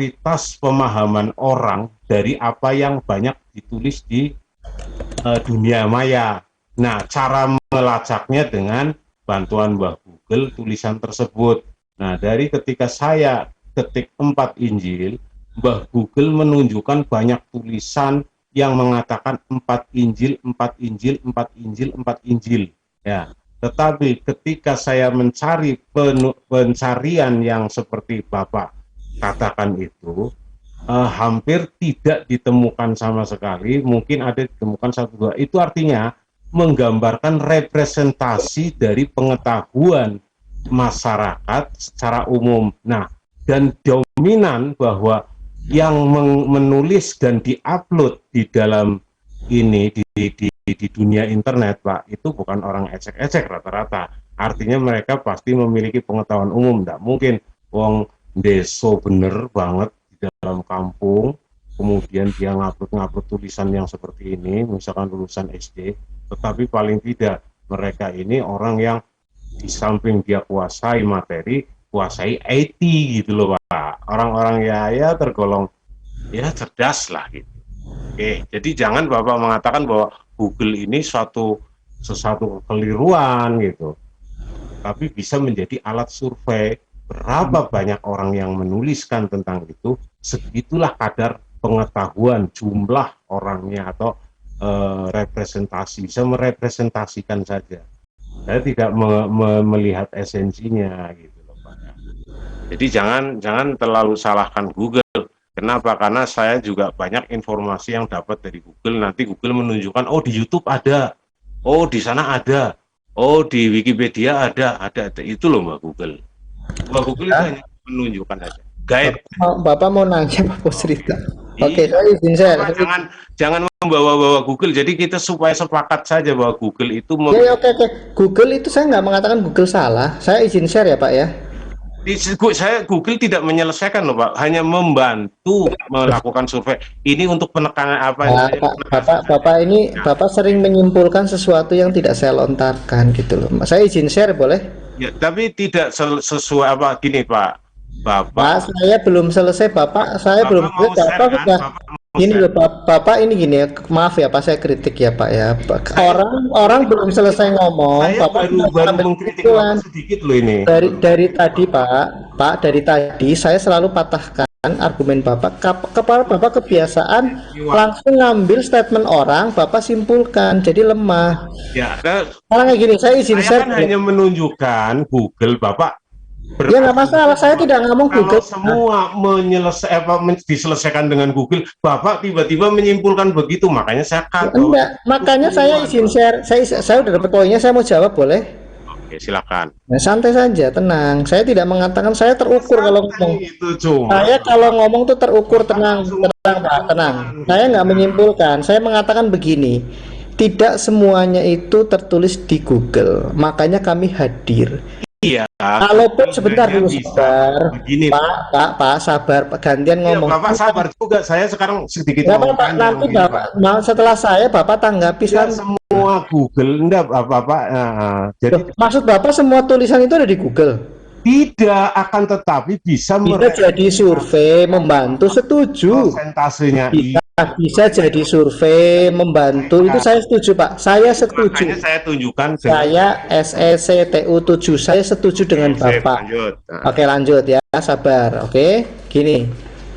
mayoritas pemahaman orang dari apa yang banyak ditulis di dunia maya. Nah, cara melacaknya dengan bantuan Mbah Google tulisan tersebut. Nah, dari ketika saya ketik 4 Injil, Mbah Google menunjukkan banyak tulisan yang mengatakan 4 Injil, 4 Injil, 4 Injil, 4 Injil. Ya, tetapi ketika saya mencari pencarian yang seperti Bapak katakan itu, hampir tidak ditemukan sama sekali, mungkin ada ditemukan satu dua. Itu artinya menggambarkan representasi dari pengetahuan masyarakat secara umum. Nah, dan dominan bahwa yang menulis dan diupload di dalam ini di dunia internet, Pak, itu bukan orang ecek-ecek rata-rata. Artinya mereka pasti memiliki pengetahuan umum. Tidak mungkin wong deso bener banget di dalam kampung, kemudian dia ngupload tulisan yang seperti ini, misalkan lulusan SD, tetapi paling tidak mereka ini orang yang di samping dia kuasai materi, kuasai IT gitu loh, Pak. Orang-orang ya tergolong ya cerdas lah gitu. Oke, jadi jangan Bapak mengatakan bahwa Google ini sesuatu kekeliruan gitu. Tapi bisa menjadi alat survei. Berapa banyak orang yang menuliskan tentang itu, segitulah kadar pengetahuan jumlah orangnya atau representasi, bisa merepresentasikan saja. Saya tidak melihat esensinya gitu loh, Pak. Jadi jangan terlalu salahkan Google. Kenapa? Karena saya juga banyak informasi yang dapat dari Google. Nanti Google menunjukkan, oh di YouTube ada, oh di sana ada, oh di Wikipedia ada. Itu loh Mbak Google. Mbak Google itu hanya menunjukkan aja. Guide. Bapak mau nanya Pak cerita. Oke, saya izin share. Jangan membawa-bawa Google. Jadi kita supaya sepakat saja bahwa Google itu. Ya, oke. Google itu saya nggak mengatakan Google salah. Saya izin share ya Pak ya. Google tidak menyelesaikan loh Pak, hanya membantu melakukan survei. Ini untuk penekanan apa? Nah, Bapak sering menyimpulkan sesuatu yang tidak saya lontarkan gitu loh. Saya izin share boleh? Ya, tapi tidak sesuai apa gini Pak. Bapak, saya belum selesai Bapak. Saya belum selesai. Bapak sudah. Ini loh Bapak ini gini ya, maaf ya Pak, saya kritik ya Pak ya. Orang belum selesai ngomong, saya Bapak baru mengkritik sedikit loh ini. Dari tadi Pak, dari tadi saya selalu patahkan argumen Bapak. Kepala Bapak kebiasaan langsung ngambil statement orang, Bapak simpulkan, jadi lemah. Ya, kayak gini, saya izin share. Kan hanya menunjukkan Google Bapak. Ya nggak masalah, saya tidak ngomong Google. Semua diselesaikan dengan Google, Bapak tiba-tiba menyimpulkan begitu, makanya saya kaget. Enggak, makanya saya izin share. Saya udah dapat poinnya, saya mau jawab boleh? Oke, silakan. Nah, santai saja, tenang. Saya tidak mengatakan saya terukur kalau ngomong. Saya kalau ngomong tuh terukur, tenang, Pak, tenang. Saya nggak menyimpulkan. Saya mengatakan begini. Tidak semuanya itu tertulis di Google, makanya kami hadir. Iya. Kalaupun sebentar dulu sabar, begini, Pak, sabar, Pak, gantian ngomong. Bapak sabar juga, saya sekarang sedikit ngomong. Pak, nanti Bapak, setelah saya Bapak tanggapi ya, semua Google, enggak Bapak. Jadi maksud Bapak semua tulisan itu ada di Google? Tidak, akan tetapi bisa jadi survei membantu, setuju. Persentasenya bisa jadi survei membantu, itu saya setuju Pak, saya setuju. Makanya saya tunjukkan, saya SECTU 7, saya setuju dengan Bapak. Oke, lanjut ya, sabar. Oke, gini,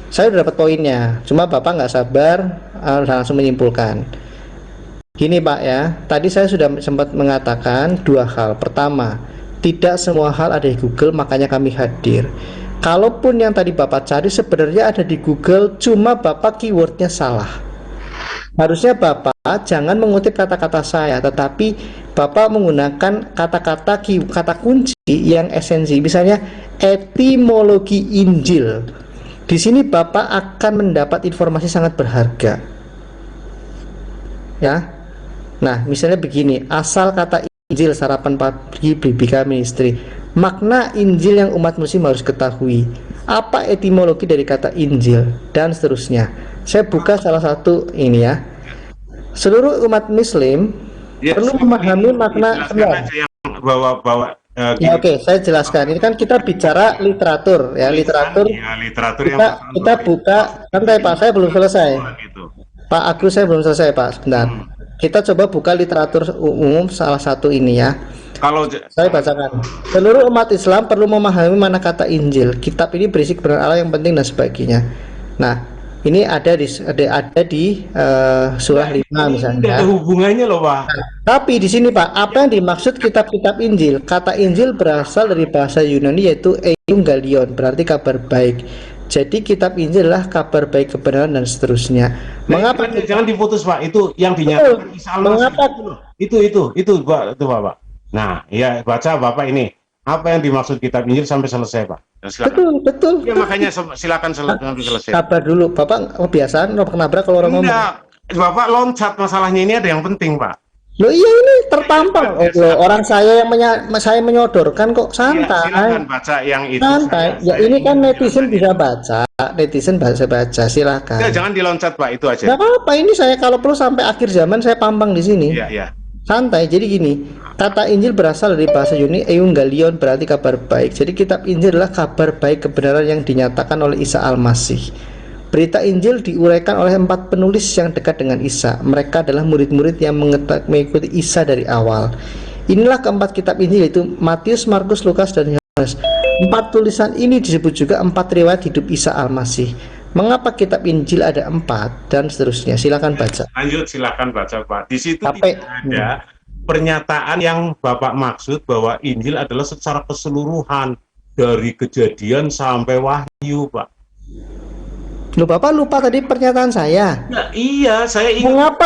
saya udah dapat poinnya, cuma Bapak nggak sabar, langsung menyimpulkan. Gini Pak ya, tadi saya sudah sempat mengatakan dua hal. Pertama, tidak semua hal ada di Google, makanya kami hadir. Kalaupun yang tadi Bapak cari sebenarnya ada di Google, cuma Bapak keywordnya salah. Harusnya Bapak jangan mengutip kata-kata saya, tetapi Bapak menggunakan kata kunci yang esensi. Misalnya etimologi Injil. Di sini Bapak akan mendapat informasi sangat berharga. Ya. Nah, misalnya begini, asal kata Injil sarapan pagi bibi kami istri. Makna Injil yang umat muslim harus ketahui. Apa etimologi dari kata Injil dan seterusnya. Saya buka salah satu ini ya. Seluruh umat muslim perlu memahami makna bahwa Ya, oke, saya jelaskan. Ini kan kita bicara literatur ya, literatur. Ya, literatur Kita kita buka, santai Pak, saya belum selesai. Gitu. Pak Agus, saya belum selesai Pak, sebentar. Kita coba buka literatur umum salah satu ini ya. Kalau Saya bacakan. Seluruh umat Islam perlu memahami mana kata Injil. Kitab ini berisi kebenaran Allah yang penting dan sebagainya. Nah, ini ada di surah 5 misalnya. ada hubungannya loh, Pak. Tapi di sini Pak, apa yang dimaksud kitab-kitab Injil? Kata Injil berasal dari bahasa Yunani yaitu Evangelion, berarti kabar baik. Jadi kitab Injil adalah kabar baik, kebenaran dan seterusnya. Mengapa? Jangan diputus, Pak. Itu yang dinyatakan Isa Al-Masih. Mengapa? Itu Bapak. Nah, ya baca Bapak ini. Apa yang dimaksud kitab Injil sampai selesai, Pak? Betul. Ya makanya silakan sampai selesai. Sabar dulu, Bapak kebiasaan nabrak kalau orang ngomong. Bapak loncat, masalahnya ini ada yang penting, Pak. Loh iya, ini tertampang. Orang saya yang saya menyodorkan kok, santai. Silakan baca yang itu. Santai. Ya ini kan netizen bisa baca, netizen bisa baca. Silakan. Ya, jangan diloncat, Pak, itu aja. Nggak apa-apa, ini saya kalau perlu sampai akhir zaman saya pampang di sini. Iya. Santai. Jadi gini, kata Injil berasal dari bahasa Yunani Evangelion, berarti kabar baik. Jadi kitab Injil adalah kabar baik, kebenaran yang dinyatakan oleh Isa Al-Masih. Berita Injil diuraikan oleh 4 penulis yang dekat dengan Isa. Mereka adalah murid-murid yang mengikuti Isa dari awal. Inilah keempat kitab Injil, yaitu Matius, Markus, Lukas, dan Yohanes. 4 tulisan ini disebut juga 4 riwayat hidup Isa Al-Masih. Mengapa kitab Injil ada 4 dan seterusnya? Silakan baca. Lanjut, silakan baca, Pak. Di situ tidak ada pernyataan yang Bapak maksud bahwa Injil adalah secara keseluruhan dari Kejadian sampai Wahyu, Pak. Loh, Bapak lupa tadi pernyataan saya. Nah, iya, saya ingat.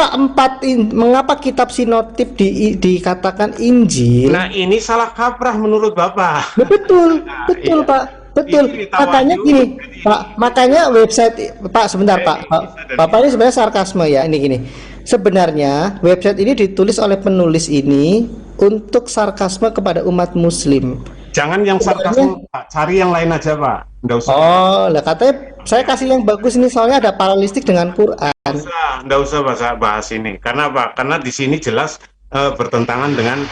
Mengapa kitab sinoptik dikatakan Injil? Nah, ini salah kaprah menurut Bapak. Betul, Iya. Pak. Betul. Makanya gini, Pak. Makanya website Pak, sebentar, Pak. Bapak ini sebenarnya sarkasme ya. Ini gini. Sebenarnya website ini ditulis oleh penulis ini untuk sarkasme kepada umat Muslim. Jangan yang sarkasme, Pak. Cari yang lain aja, Pak. Nggak usah. Oh, lah katanya saya kasih yang bagus ini soalnya ada paralelistik dengan Quran. Nggak usah bahas ini. Karena apa? Karena di sini jelas bertentangan dengan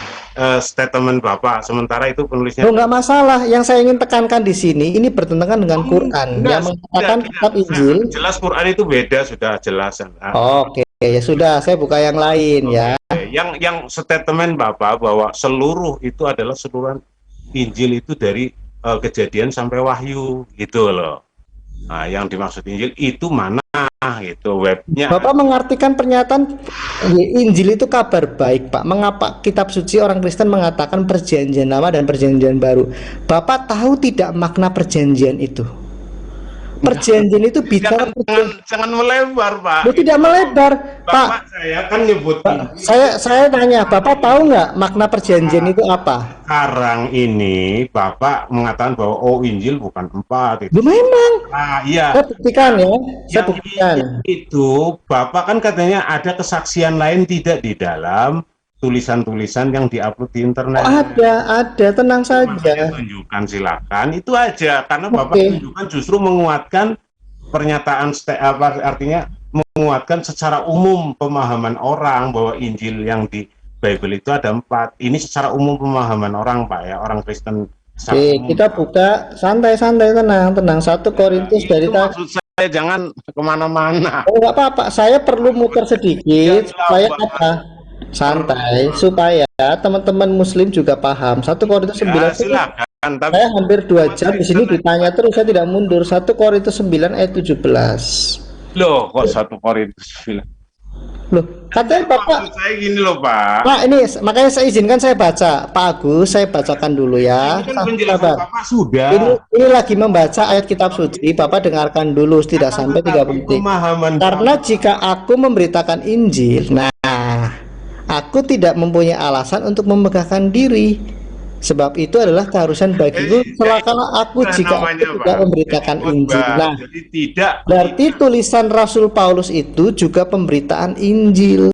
statement Bapak. Sementara itu penulisnya. Oh, nggak masalah. Yang saya ingin tekankan di sini ini bertentangan dengan Quran yang mengatakan kitab Injil. Jelas Quran itu beda, sudah jelas. Oke, ya sudah. Saya buka yang lain ya. Yang statement Bapak bahwa seluruh itu adalah seluruhan Injil itu dari Kejadian sampai Wahyu gitu loh. Nah, yang dimaksud Injil itu mana? Itu webnya. Bapak mengartikan pernyataan Injil itu kabar baik, Pak. Mengapa kitab suci orang Kristen mengatakan perjanjian lama dan perjanjian baru? Bapak tahu tidak makna perjanjian itu? Perjanjian itu bicara jangan melebar, Pak. Tidak melebar, Pak. Saya kan nyebut. Saya tanya, Bapak tahu nggak makna perjanjian itu apa? Sekarang ini Bapak mengatakan bahwa Injil bukan 4 itu. Memang. Iya. Saya buktikan ya. Saya buktikan. Itu Bapak kan katanya ada kesaksian lain tidak di dalam tulisan-tulisan yang diupload di internet. Ada, tenang saja. Tunjukkan, silakan. Itu aja, karena Bapak tunjukkan justru menguatkan pernyataan artinya menguatkan secara umum pemahaman orang bahwa Injil yang di Bible itu ada 4. Ini secara umum pemahaman orang, Pak, ya, orang Kristen. Oke, kita buka santai-santai, tenang. 1 Korintus dari maksud saya, jangan kemana-mana. Oh, nggak apa-apa. Saya perlu muter sedikit supaya apa? Santai, supaya teman-teman Muslim juga paham. 1 Korintus 9. Silakan. Saya hampir 2 jam di sini ditanya terus, saya tidak mundur. 1 Korintus 9 ayat 17. Loh, kok 1 Korintus 9? Loh, katanya Bapak. Saya gini loh, Pak. Pak, ini makanya saya izinkan saya baca. Pak Agus, saya bacakan dulu ya. Ini kan penjelasan Bapak sudah. Ini lagi membaca ayat kitab suci. Bapak dengarkan dulu tidak sampai 3 detik. Karena jika aku memberitakan Injil, aku tidak mempunyai alasan untuk memegahkan diri. Sebab itu adalah keharusan bagiku celakalah aku jika aku tidak memberitakan Injil. Nah, berarti tulisan Rasul Paulus itu juga pemberitaan Injil.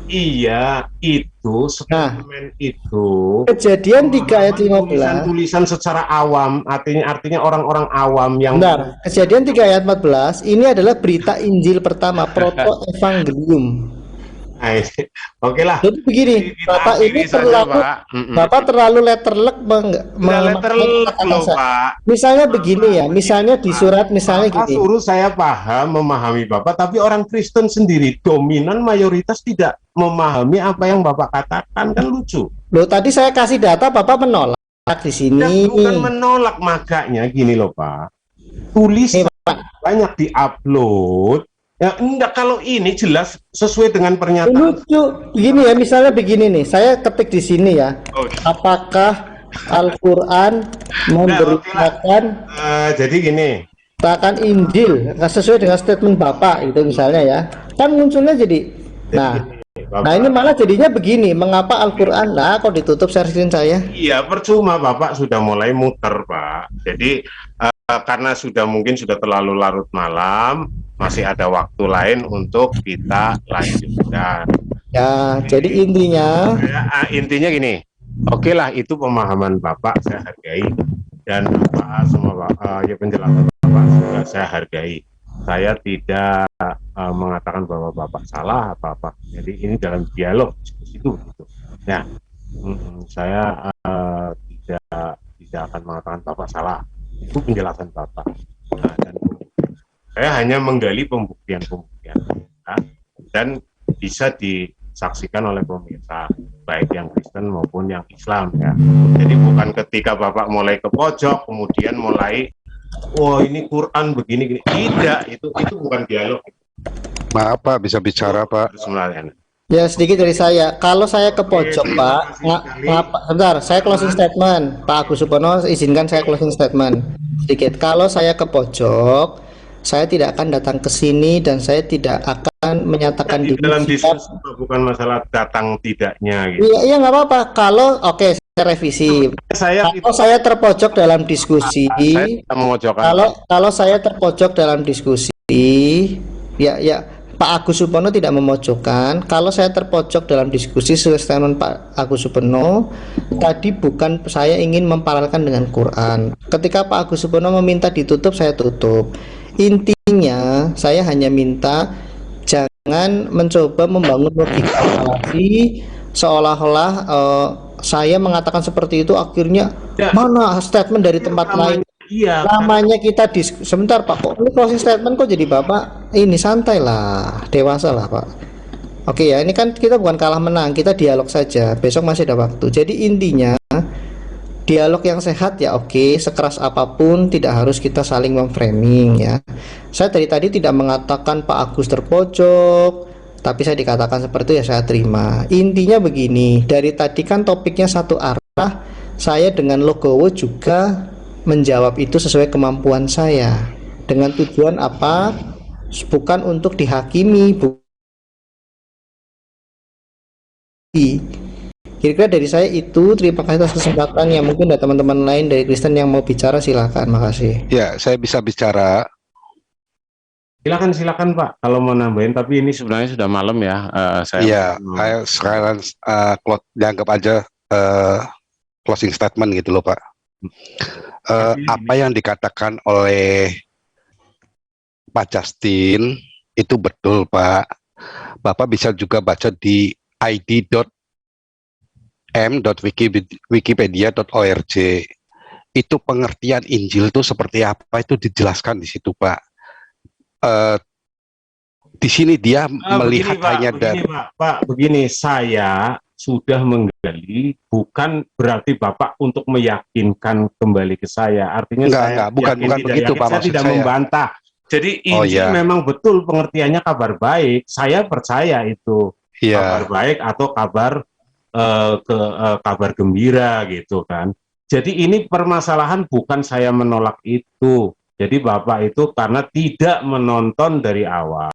Iya, itu statement itu. Kejadian 3 ayat 15. Tulisan secara awam, artinya orang-orang awam yang. Benar. Kejadian 3 ayat 14 ini adalah berita Injil pertama, proto evangelium. Nah, oke lah. Jadi begini, Kita Bapak ini akhiri saja, terlalu, Pak. Bapak terlalu letterlek Udah letterlock loh, Pak. Misalnya begini ya, misalnya di surat misalnya Bapak gini. suruh saya paham, memahami Bapak, tapi orang Kristen sendiri dominan mayoritas tidak memahami apa yang Bapak katakan, kan lucu. Loh, tadi saya kasih data, Bapak menolak di sini. Bukan menolak, makanya gini loh, Pak. Tulis banyak diupload. Ya enggak, kalau ini jelas sesuai dengan pernyataan. Lucu. Begini ya, misalnya begini nih, saya ketik di sini ya. Apakah Al-Qur'an memberitakan jadi gini. bahkan Injil sesuai dengan statement Bapak itu misalnya ya. Kan munculnya jadi. Nah, ini malah jadinya begini, mengapa Al-Qur'an kok ditutup share screen saya? Iya, percuma Bapak sudah mulai muter, Pak. Jadi karena mungkin sudah terlalu larut malam, masih ada waktu lain untuk kita lanjutkan. Ya, jadi intinya gini. Oke lah, itu pemahaman Bapak saya hargai, dan semua penjelasan Bapak juga saya hargai. Saya tidak mengatakan bahwa Bapak salah apa-apa. Jadi ini dalam dialog diskusi itu begitu. Nah, saya tidak akan mengatakan Bapak salah. Itu penjelasan Bapak. Nah, dan saya hanya menggali pembuktian-pembuktian dan bisa disaksikan oleh pemirsa, baik yang Kristen maupun yang Islam ya. Jadi bukan ketika Bapak mulai ke pojok kemudian mulai ini Quran begini-gini. Tidak, itu bukan dialog. Maaf Pak, bisa bicara Pak. Ya, sedikit dari saya. Kalau saya ke pojok, Pak, sebentar, saya closing statement. Pak Agus Supono, izinkan saya closing statement. Sedikit. Kalau saya ke pojok, saya tidak akan datang ke sini dan saya tidak akan menyatakan di dalam diskusi, bukan masalah datang tidaknya gitu. Iya, nggak apa-apa. Kalau saya revisi. Kalau saya terpojok dalam diskusi, kalau saya terpojok dalam diskusi, ya Pak Agus Supono tidak memojokkan. Kalau saya terpojok dalam diskusi sesuai statement Pak Agus Supono, tadi bukan saya ingin memparalelkan dengan Quran. Ketika Pak Agus Supono meminta ditutup, saya tutup. Intinya saya hanya minta jangan mencoba membangun logika falasi seolah-olah saya mengatakan seperti itu akhirnya mana statement dari tempat lain. Iya, namanya kita sebentar Pak, kok ini closing statement kok jadi Bapak ini santai lah, dewasa lah Pak. Oke ya, ini kan kita bukan kalah menang, kita dialog saja, besok masih ada waktu. Jadi intinya dialog yang sehat ya, oke, sekeras apapun tidak harus kita saling memframing ya. Saya dari tadi tidak mengatakan Pak Agus terpojok, tapi saya dikatakan seperti itu ya saya terima. Intinya begini, dari tadi kan topiknya satu arah, saya dengan logowo juga menjawab itu sesuai kemampuan saya, dengan tujuan apa? Bukan untuk dihakimi, kira-kira dari saya itu. Terima kasih atas kesempatan. Yang mungkin ada teman-teman lain dari Kristen yang mau bicara, silakan. Makasih. Ya, saya bisa bicara. Silakan Pak, kalau mau nambahin, tapi ini sebenarnya sudah malam ya. Saya sekarang dianggap aja closing statement gitu loh Pak. Apa yang dikatakan oleh Pak Justin itu betul Pak. Bapak bisa juga baca di id.m.wikipedia.org. Itu pengertian Injil itu seperti apa, itu dijelaskan di situ Pak. Di sini dia melihat hanya dari begini, saya sudah menggali, bukan berarti Bapak untuk meyakinkan kembali ke saya. Artinya bukan begitu Pak, saya tidak membantah. Jadi Injil memang betul pengertiannya kabar baik. Saya percaya itu kabar baik atau kabar gembira gitu kan. Jadi ini permasalahan bukan saya menolak itu. Jadi Bapak itu karena tidak menonton dari awal,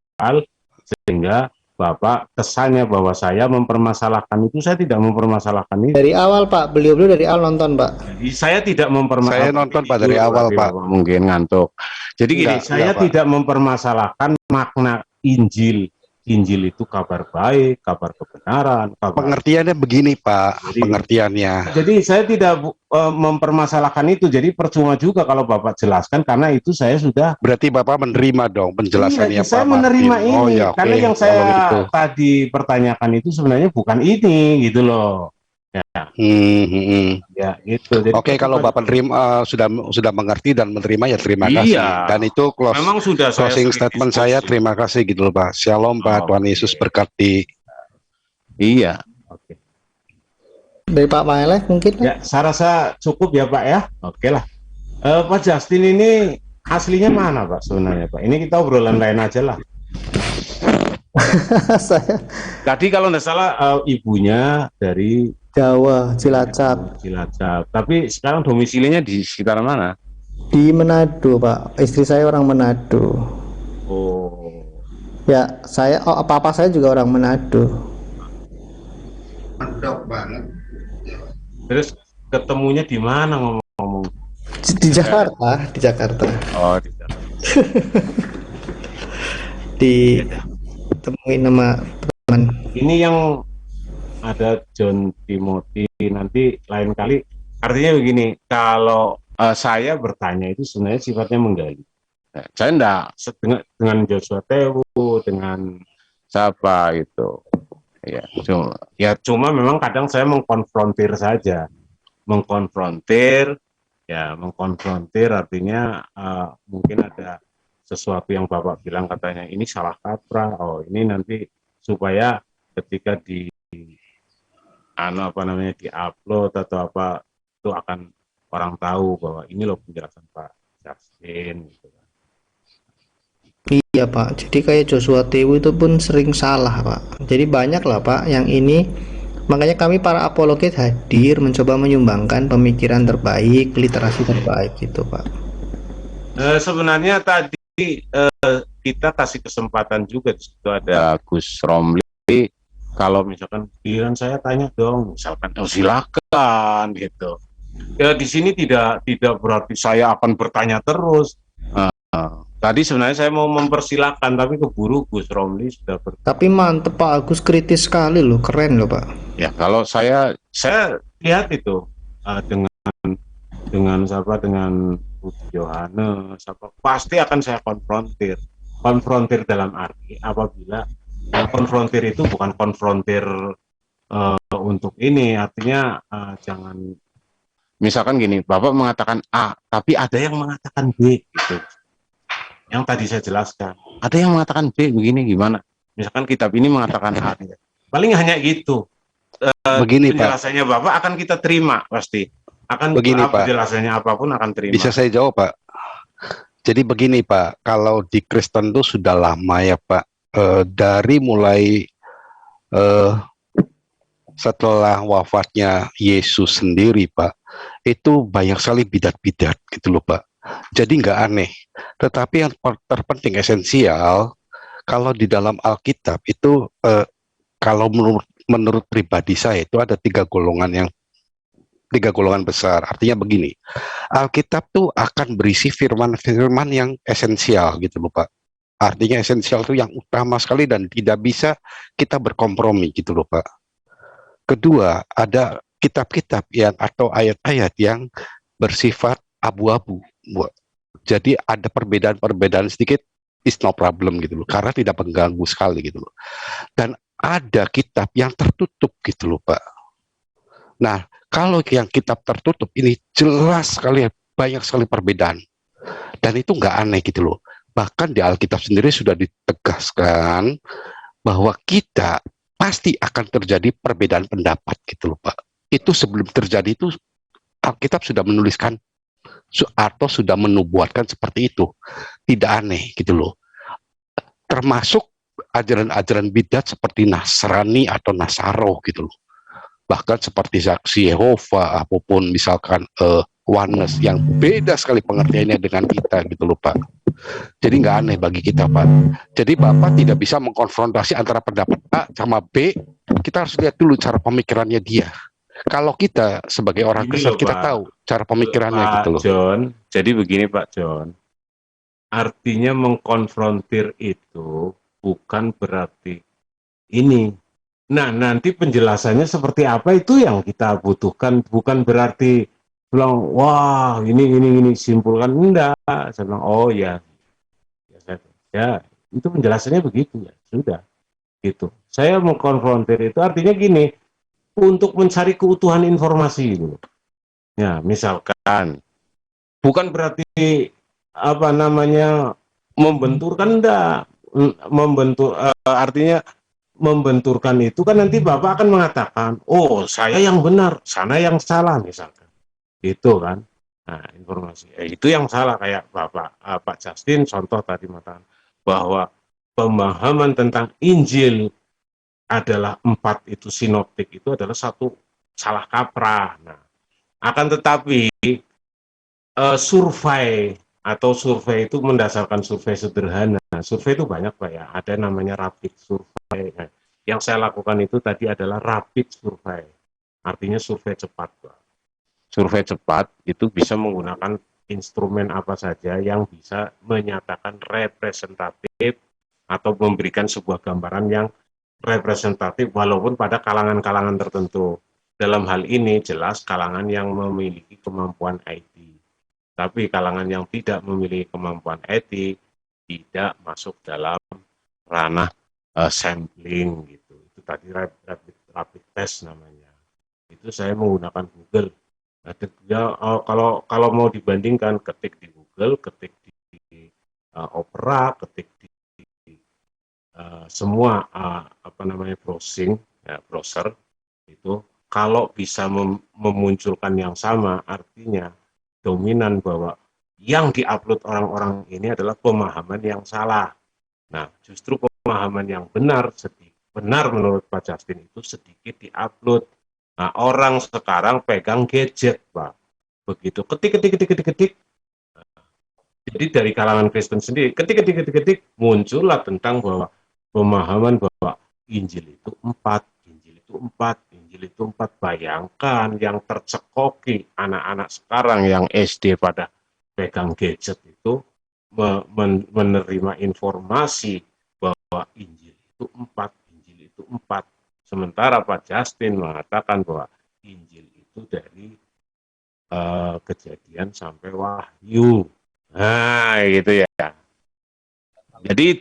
sehingga Bapak kesannya bahwa saya mempermasalahkan itu. Saya tidak mempermasalahkan itu. Dari awal Pak, beliau dari awal nonton Pak. Jadi saya tidak mempermasalahkan. Saya nonton Pak dari awal Pak. Mungkin ngantuk. Jadi gini, saya tidak mempermasalahkan makna Injil. Injil itu kabar baik, kabar kebenaran, kabar. Pengertiannya begini Pak, Jadi, pengertiannya. Jadi saya tidak mempermasalahkan itu. Jadi percuma juga kalau Bapak jelaskan karena itu saya sudah. Berarti Bapak menerima dong penjelasannya Iya, saya Pak menerima Martin. ini Oh ya, karena oke. yang Kalau saya gitu. tadi pertanyakan itu sebenarnya bukan ini gitu loh. Ya itu. Jadi Oke, kalau Bapak sudah mengerti dan menerima ya terima kasih. iya. Dan itu Memang sudah saya closing sering statement diskusi. saya, terima kasih gitu loh Pak. Shalom Pak, Tuhan Yesus berkati. Iya. Oke. Dari Pak Maeleh mungkin? Ya, saya rasa cukup ya Pak ya. Oke lah. Pak Justin ini aslinya mana Pak sebenarnya Pak? Ini kita obrolan lain aja lah. Saya Tadi kalau nggak salah ibunya dari Jawa, Cilacap. Cilacap. Tapi sekarang domisilinya di sekitar mana? Di Manado, Pak. Istri saya orang Manado. Oh. Ya, papa saya juga orang Manado. Mantap banget. Terus ketemunya di mana ngomong-ngomong? Di Jakarta, di Jakarta. Oh, di Jakarta. Ditemuin sama teman. Ini yang ada John Timothy, nanti lain kali. Artinya begini, kalau saya bertanya itu sebenarnya sifatnya menggali. Saya enggak dengan Joshua Tewu, dengan siapa itu. Cuma memang kadang saya mengkonfrontir saja. Mengkonfrontir artinya mungkin ada sesuatu yang Bapak bilang katanya ini salah kaprah. Oh, ini nanti supaya ketika di-upload atau apa itu akan orang tahu bahwa ini loh penjelasan Pak Justin gitu. Iya Pak, jadi kayak Joshua Tewu itu pun sering salah Pak. Jadi banyak lah Pak yang ini. Makanya kami para apologet hadir mencoba menyumbangkan pemikiran terbaik, literasi terbaik gitu Pak. Sebenarnya tadi kita kasih kesempatan juga di situ ada Gus Romli. Kalau misalkan giliran saya tanya dong, misalkan silakan gitu. Ya di sini tidak berarti saya akan bertanya terus. Tadi sebenarnya saya mau mempersilahkan tapi keburu Gus Romli sudah Tapi mantep Pak Agus, kritis sekali loh, keren loh Pak. Ya kalau saya lihat itu dengan Budi Yohanes pasti akan saya konfrontir dalam arti apabila konfrontir itu bukan konfrontir untuk ini, artinya jangan misalkan gini, Bapak mengatakan A tapi ada yang mengatakan B gitu. Yang tadi saya jelaskan, ada yang mengatakan B begini gimana? Misalkan kitab ini mengatakan A, paling hanya gitu. Begini penjelasannya Pak. Bapak akan kita terima pasti. Akan begini Pak. Penjelasannya apapun akan terima. Bisa saya jawab Pak? Jadi begini Pak, kalau di Kristen itu sudah lama ya Pak, dari mulai setelah wafatnya Yesus sendiri Pak, itu banyak sekali bidat-bidat gitu loh Pak. Jadi nggak aneh. Tetapi yang terpenting esensial, kalau di dalam Alkitab itu, kalau menurut pribadi saya itu ada tiga golongan besar. Artinya begini, Alkitab tuh akan berisi firman-firman yang esensial gitu loh Pak. Artinya esensial itu yang utama sekali dan tidak bisa kita berkompromi gitu loh Pak. Kedua, ada kitab-kitab atau ayat-ayat yang bersifat abu-abu. Jadi ada perbedaan sedikit, is no problem gitu loh, karena tidak mengganggu sekali gitu loh. Dan ada kitab yang tertutup gitu loh Pak. Nah, kalau yang kitab tertutup ini jelas sekali, banyak sekali perbedaan. Dan itu nggak aneh gitu loh. Bahkan di Alkitab sendiri sudah ditegaskan bahwa kita pasti akan terjadi perbedaan pendapat gitu loh Pak. Itu sebelum terjadi itu Alkitab sudah menuliskan atau sudah menubuatkan seperti itu. Tidak aneh gitu loh. Termasuk ajaran-ajaran bidat seperti Nasrani atau Nasaro gitu loh. Bahkan seperti saksi Yehova apapun misalkan Oneness yang beda sekali pengertiannya dengan kita gitu loh Pak. Jadi nggak aneh bagi kita Pak. Jadi Bapak tidak bisa mengkonfrontasi antara pendapat A sama B. Kita harus lihat dulu cara pemikirannya dia. Kalau kita sebagai orang Kristen kita tahu cara pemikirannya Pak gitu loh. John, jadi begini Pak John. Artinya mengkonfrontir itu bukan berarti ini. Nah, nanti penjelasannya seperti apa itu yang kita butuhkan, bukan berarti bilang, wah ini simpulkan, enggak. Saya bilang, oh ya, ya itu penjelasannya begitu ya, sudah gitu. Saya mengkonfrontir itu artinya gini, untuk mencari keutuhan informasi itu. Ya, misalkan bukan berarti apa namanya membenturkan, enggak. Membentur artinya membenturkan itu kan nanti Bapak akan mengatakan, oh saya yang benar, sana yang salah misalkan. Itu kan. Nah, informasi. Itu yang salah kayak Pak Justin contoh tadi mengatakan bahwa pemahaman tentang Injil adalah 4 itu sinoptik itu adalah satu salah kaprah. Nah, akan tetapi survei itu mendasarkan survei sederhana. Survei itu banyak Pak ya. Ada namanya rapid survei. Nah, yang saya lakukan itu tadi adalah rapid survei. Artinya survei cepat Pak. Survei cepat itu bisa menggunakan instrumen apa saja yang bisa menyatakan representatif atau memberikan sebuah gambaran yang representatif walaupun pada kalangan-kalangan tertentu. Dalam hal ini jelas kalangan yang memiliki kemampuan IT. Tapi kalangan yang tidak memiliki kemampuan IT tidak masuk dalam ranah sampling gitu. Itu tadi rapid test namanya. Itu saya menggunakan Google. Nah, kalau mau dibandingkan, ketik di Google, ketik di Opera, ketik di semua apa namanya browsing, ya, browser itu, kalau bisa memunculkan yang sama, artinya dominan bahwa yang diupload orang-orang ini adalah pemahaman yang salah. Nah, justru pemahaman yang benar menurut Pak Justin itu sedikit diupload. Nah, orang sekarang pegang gadget, Pak. Begitu, ketik. Jadi dari kalangan Kristen sendiri, ketik, muncullah tentang bahwa pemahaman bahwa Injil itu 4, Injil itu 4. Bayangkan yang tercekoki anak-anak sekarang yang SD pada pegang gadget itu menerima informasi bahwa Injil itu 4, Sementara Pak Justin mengatakan bahwa Injil itu dari Kejadian sampai Wahyu. Nah, gitu ya. Jadi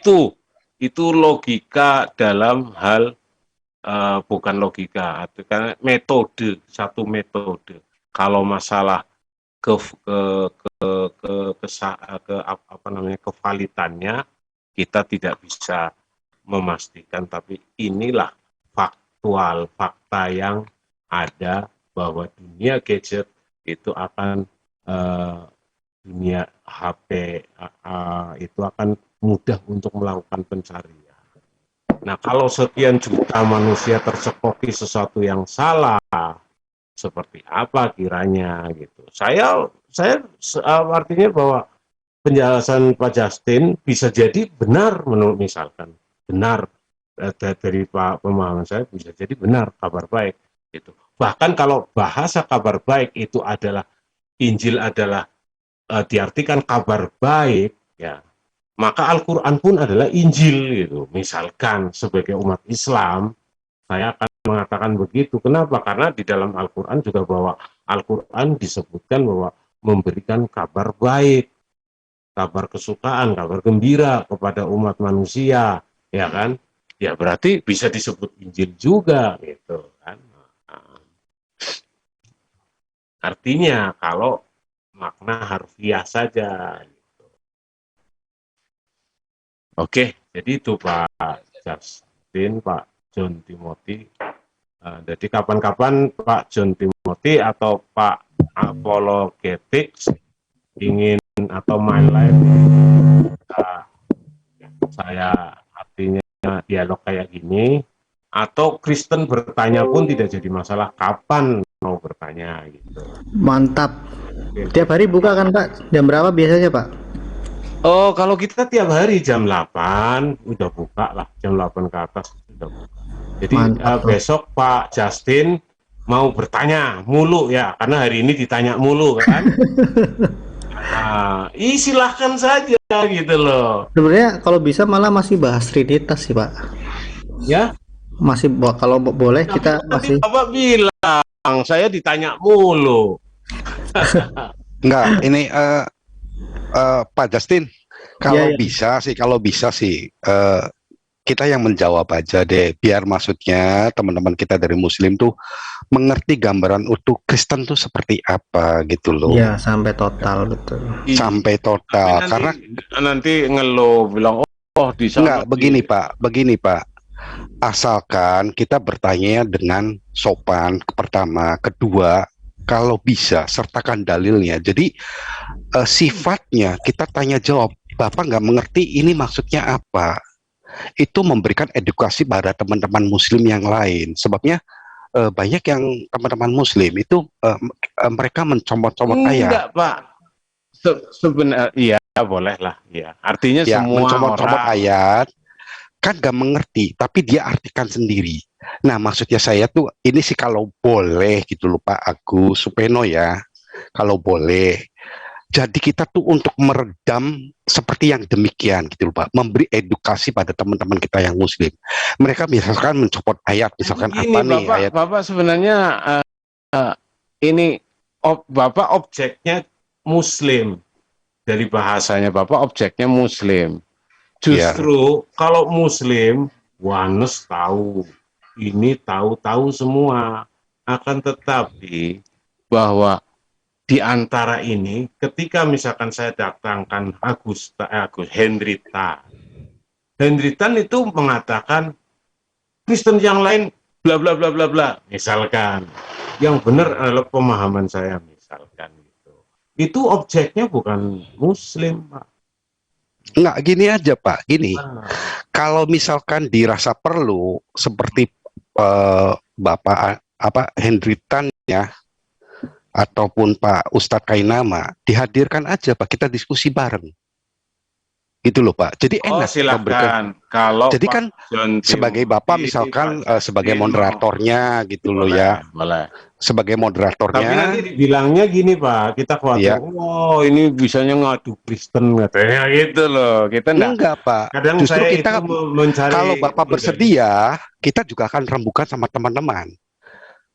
itu logika dalam hal bukan logika, karena metode, satu metode. Kalau masalah ke apa namanya kevalitannya kita tidak bisa memastikan, tapi inilah fakta yang ada bahwa dunia gadget itu akan dunia HP itu akan mudah untuk melakukan pencarian. Nah, kalau sekian juta manusia tercekoki sesuatu yang salah, seperti apa kiranya gitu. Saya artinya bahwa penjelasan Pak Justin bisa jadi benar menurut misalkan benar dari Pak pemahaman saya bisa jadi benar kabar baik itu. Bahkan kalau bahasa kabar baik itu adalah Injil adalah diartikan kabar baik ya, maka Al-Qur'an pun adalah Injil gitu. Misalkan sebagai umat Islam saya akan mengatakan begitu. Kenapa? Karena di dalam Al-Qur'an juga bahwa Al-Qur'an disebutkan bahwa memberikan kabar baik, kabar kesukaan, kabar gembira kepada umat manusia, ya kan? Ya berarti bisa disebut Injil juga gitu kan. Artinya kalau makna harfiah saja gitu. Oke, jadi itu Pak Justin, Pak John Timothy. Jadi kapan-kapan Pak John Timothy atau Pak Apologetics ingin atau main live saya artinya dialog kayak gini, atau Kristen bertanya pun tidak jadi masalah kapan mau bertanya gitu. Mantap. Oke. Tiap hari buka kan Pak? Jam berapa biasanya Pak? Oh, kalau kita tiap hari jam 8 udah buka lah, jam 8 ke atas udah buka. Jadi besok Pak Justin mau bertanya mulu ya, karena hari ini ditanya mulu kan. Silahkan saja gitu loh. Sebenarnya kalau bisa malah masih bahas Trinitas sih Pak. Ya? kalau boleh Tapi kita tadi masih. Bapak bilang, saya ditanya mulu. Enggak, ini Pak Justin, Iya, kalau bisa sih kita yang menjawab aja deh, biar maksudnya teman-teman kita dari Muslim tuh mengerti gambaran utuh Kristen tuh seperti apa gitu loh, iya sampai total betul. sampai Tapi total. Karena nanti ngeluh bilang, oh di enggak sana begini Pak, asalkan kita bertanya dengan sopan, pertama, kedua, kalau bisa sertakan dalilnya. Jadi sifatnya kita tanya jawab, Bapak nggak mengerti ini maksudnya apa, itu memberikan edukasi pada teman-teman Muslim yang lain. Sebabnya banyak yang teman-teman Muslim itu mereka mencomot-comot ayat, enggak Pak. Sebenarnya iya boleh lah. Ya. Artinya ya semua mencomot-comot orang. ayat, kan nggak mengerti, tapi dia artikan sendiri. Nah, maksudnya saya tuh ini sih kalau boleh gitu loh Pak Agus Supeno ya, kalau boleh. Jadi kita tuh untuk meredam seperti yang demikian gitu loh Pak, memberi edukasi pada teman-teman kita yang Muslim. Mereka misalkan mencopot ayat, misalkan Gini apa nih ayat. Bapak sebenarnya eh, ini Bapak objeknya Muslim. Dari bahasanya Bapak objeknya Muslim. Ya, Justru kalau Muslim, Wanes tahu, ini tahu-tahu semua. Akan tetapi bahwa di antara ini, ketika misalkan saya datangkan Hendritan itu mengatakan Kristen yang lain bla bla bla bla bla, misalkan. Yang benar adalah pemahaman saya, misalkan gitu. Itu objeknya bukan Muslim, Pak. nggak gini aja Pak, gini. Benar. Kalau misalkan dirasa perlu seperti Bapak Hendritan ya, ataupun Pak Ustadz Kainama, dihadirkan aja Pak, kita diskusi bareng. Gitu loh Pak. Jadi Oh, enak silakan. Kalau jadi Pak kan John sebagai Timothy, Bapak misalkan Pak sebagai Justin moderatornya gitu loh boleh, ya. boleh. Sebagai Tapi nanti moderatornya dibilangnya gini Pak, kita khawatir, ya. oh ini bisanya ngadu Kristen katanya gitu loh. Kita enggak. Enggak Pak. Kadang Justru saya itu kita kalau mencari Bapak bersedia, kita juga akan rembukan sama teman-teman.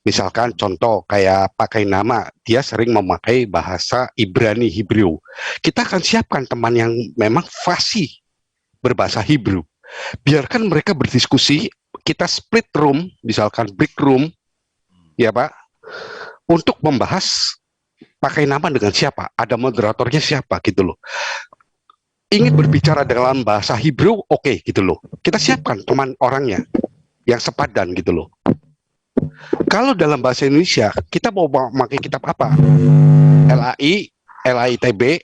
Misalkan contoh kayak pakai nama, dia sering memakai bahasa Ibrani, Hebrew. Kita akan siapkan teman yang memang fasih berbahasa Hebrew. Biarkan mereka berdiskusi, kita split room, misalkan break room, ya Pak, untuk membahas pakai nama dengan siapa, ada moderatornya siapa gitu loh. Ingin berbicara dalam bahasa Hebrew, oke, gitu loh. Kita siapkan teman orangnya yang sepadan gitu loh. Kalau dalam bahasa Indonesia, kita mau pakai kitab apa? LAI, LAITB,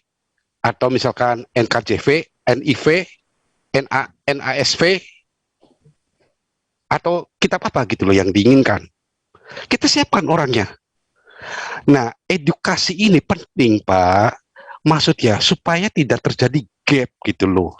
atau misalkan NKJV, NIV, NASV, atau kitab apa gitu loh yang diinginkan. Kita siapkan orangnya. Nah, edukasi ini penting, Pak. Maksudnya supaya tidak terjadi gap gitu loh.